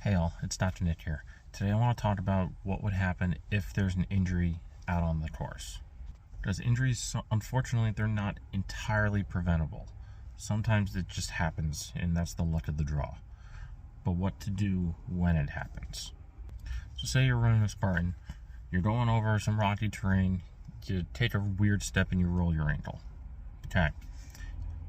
Hey all, it's Dr. Nick here. Today I want to talk about what would happen if there's an injury out on the course. Because injuries, unfortunately, they're not entirely preventable. Sometimes it just happens, and that's the luck of the draw. But what to do when it happens. So say you're running a Spartan, you're going over some rocky terrain, you take a weird step and you roll your ankle. Okay.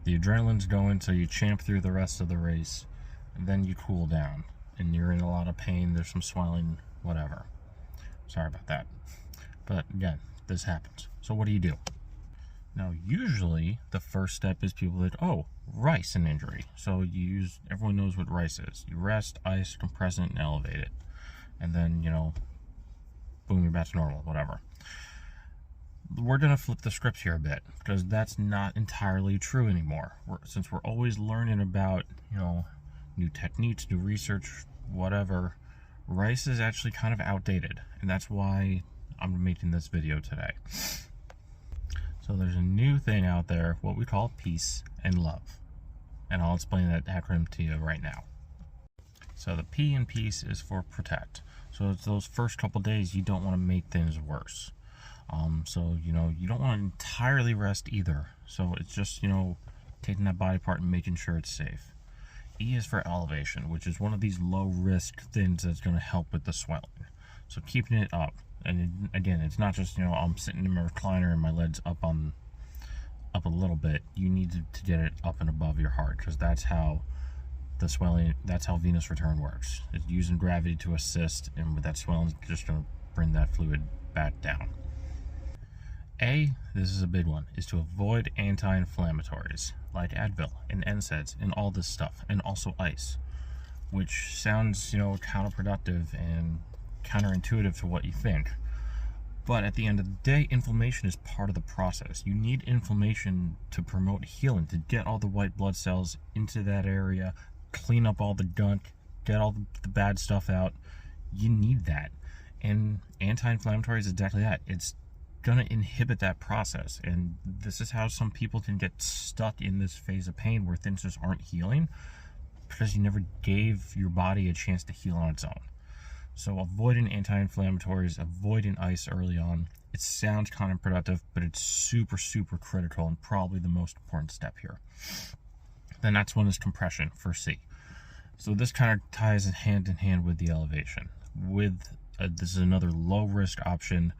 The adrenaline's going, so you champ through the rest of the race, and then you cool down. And you're in a lot of pain, there's some swelling, whatever. Sorry about that. But again, this happens. So what do you do? Now, usually the first step is people that, rice and injury. So everyone knows what rice is. You rest, ice, compress it, and elevate it. And then, boom, you're back to normal, whatever. We're going to flip the scripts here a bit, because that's not entirely true anymore. Since we're always learning about, new techniques, new research, whatever, rice is actually kind of outdated, and that's why I'm making this video today. So there's a new thing out there, what we call peace and love, and I'll explain that acronym to you right now. So the P in peace is for protect. So it's those first couple days you don't want to make things worse. So you don't want to entirely rest either. So it's just taking that body part and making sure it's safe. E is for elevation, which is one of these low-risk things that's going to help with the swelling. So keeping it up. And again, it's not just, I'm sitting in my recliner and my legs up a little bit. You need to get it up and above your heart, because that's how the swelling, that's how venous return works. It's using gravity to assist, and with that swelling, it's just going to bring that fluid back down. A, this is a big one, is to avoid anti-inflammatories like Advil and NSAIDs and all this stuff, and also ice, which sounds, counterproductive and counterintuitive to what you think. But at the end of the day, inflammation is part of the process. You need inflammation to promote healing, to get all the white blood cells into that area, clean up all the gunk, get all the bad stuff out. You need that. And anti-inflammatory is exactly that. It's going to inhibit that process, and this is how some people can get stuck in this phase of pain where things just aren't healing, because you never gave your body a chance to heal on its own. So avoiding anti-inflammatories, avoiding ice early on, it sounds counterproductive, but it's super critical and probably the most important step here. The next one is compression for C. So this kind of ties hand in hand with the elevation. This is another low risk option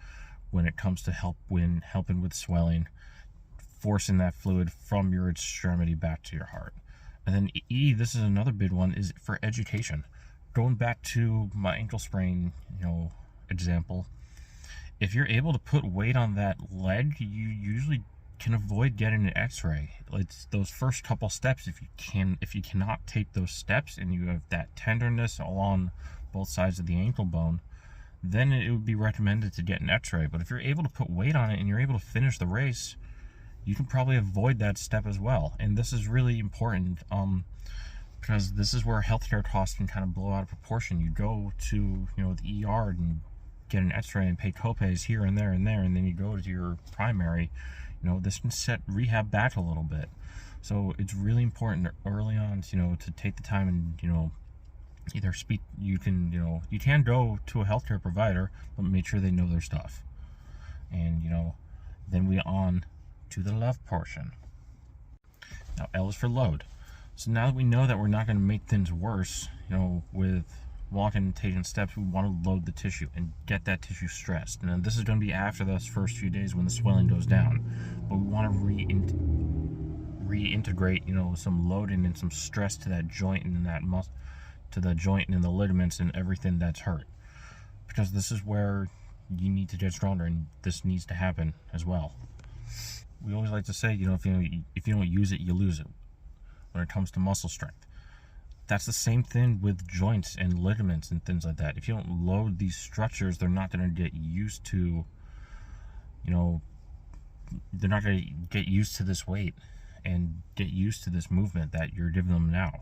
when it comes to helping with swelling, forcing that fluid from your extremity back to your heart. And then E, this is another big one, is for education. Going back to my ankle sprain, example, if you're able to put weight on that leg, you usually can avoid getting an x-ray. It's those first couple steps. If you cannot take those steps and you have that tenderness along both sides of the ankle bone, then it would be recommended to get an x-ray. But if you're able to put weight on it and you're able to finish the race, you can probably avoid that step as well. And this is really important, because this is where healthcare costs can kind of blow out of proportion. You go to the ER and get an x-ray and pay copays here and there, and then you go to your primary. This can set rehab back a little bit. So it's really important early on to take the time and either speak, you can go to a healthcare provider, but make sure they know their stuff. And then we on to the love portion. Now L is for load. So now that we know that we're not going to make things worse, with walking and taking steps, we want to load the tissue and get that tissue stressed. And then this is going to be after those first few days when the swelling goes down. But we want to reintegrate, some loading and some stress to that joint and that muscle, to the joint and the ligaments and everything that's hurt, because this is where you need to get stronger, and this needs to happen as well. We always like to say, if you don't use it, you lose it when it comes to muscle strength. That's the same thing with joints and ligaments and things like that. If you don't load these structures, they're not going to get used to they're not going to get used to this weight and get used to this movement that you're giving them now.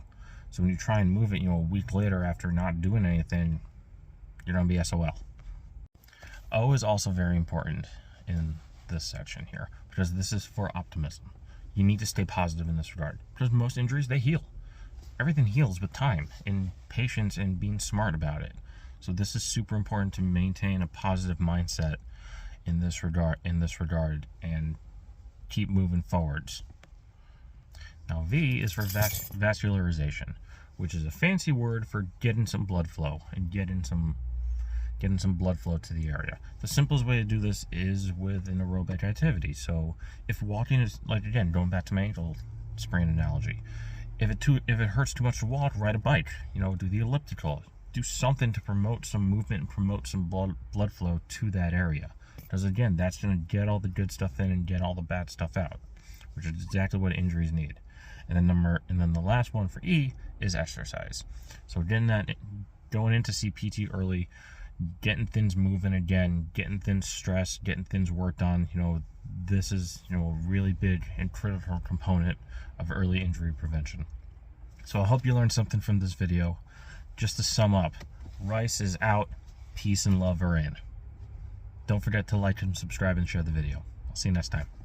So when you try and move it, a week later after not doing anything, you're going to be SOL. O is also very important in this section here, because this is for optimism. You need to stay positive in this regard, because most injuries, they heal. everything heals with time and patience and being smart about it. So this is super important to maintain a positive mindset in this regard and keep moving forwards. Now V is for vascularization, which is a fancy word for getting some blood flow and getting some blood flow to the area. The simplest way to do this is with an aerobic activity. So if walking is, like, again, going back to my ankle sprain analogy, if it hurts too much to walk, ride a bike, do the elliptical, do something to promote some movement and promote some blood flow to that area. Because again, that's going to get all the good stuff in and get all the bad stuff out, which is exactly what injuries need. And then the last one for E is exercise. So going in to see PT early, getting things moving again, getting things stressed, getting things worked on. This is a really big and critical component of early injury prevention. So I hope you learned something from this video. Just to sum up, Rice is out, peace and love are in. Don't forget to like and subscribe and share the video. I'll see you next time.